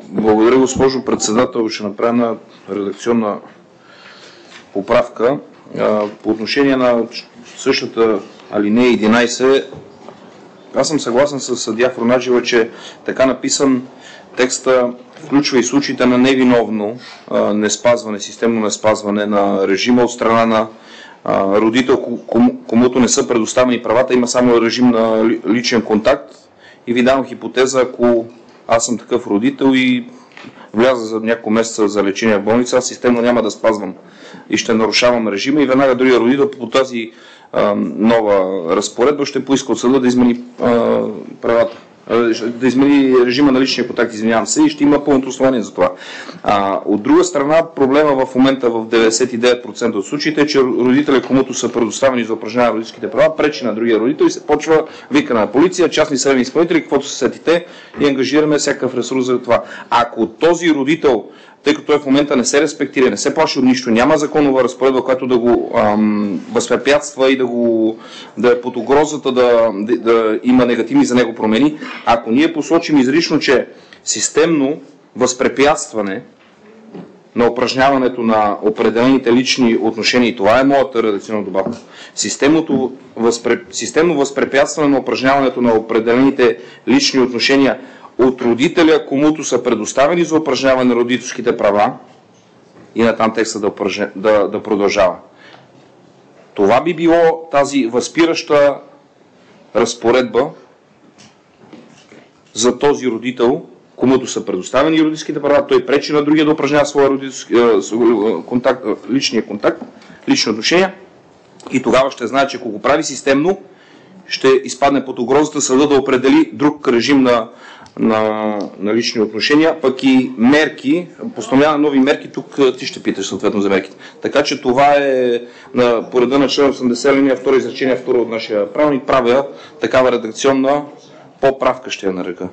Благодаря, госпожо председател. Ще направя една редакционна поправка. По отношение на същата алинея 11, аз съм съгласен с съдия Фронаджиева, че така написан текста включва и случаите на невиновно неспазване, системно неспазване на режима от страна на родител, комуто не са предоставени правата, има само режим на личен контакт. И ви давам хипотеза, ако аз съм такъв родител и вляза за няколко месеца за лечение в болница, аз системно няма да спазвам и ще нарушавам режима и веднага другия родител по тази нова разпоредба ще поиска от съда да измени правата, да измени режима на личния контакт, извинявам се, и ще има пълното основание за това. От друга страна, проблема в момента в 99% от случаите е, че родителя, комуто са предоставени за упражняване на родителските права, пречи на другия родител и се почва вика на полиция, частни съдебни изпълнители, каквото се сетите, и ангажираме всякакъв ресурс за това. Ако този родител, тъй като той в момента не се респектира, не се плаши от нищо, няма законова разпоредба, която да го възпрепятства и да е под угрозата да има негативни за него промени, ако ние посочим изрично, че системно възпрепятстване на упражняването на определените лични отношения, и това е моята редакционна добавка, системно възпрепятстване на упражняването на определените лични отношения от родителя, комуто са предоставени за упражняване на родителските права, и натам текста да продължава. Това би било тази възпираща разпоредба за този родител, комуто са предоставени родителските права, той пречи на другия да упражнява своя личния контакт, лични отношения, и тогава ще знае, че ако го прави системно, ще изпадне под угрозата съда да определи друг режим на лични отношения, пък и мерки, постановява нови мерки, тук ти ще питаш съответно за мерките. Така че това е по реда на член 80 алинея 2 изречение 2 от нашия правилник, правя такава редакционна поправка, ще я нарека.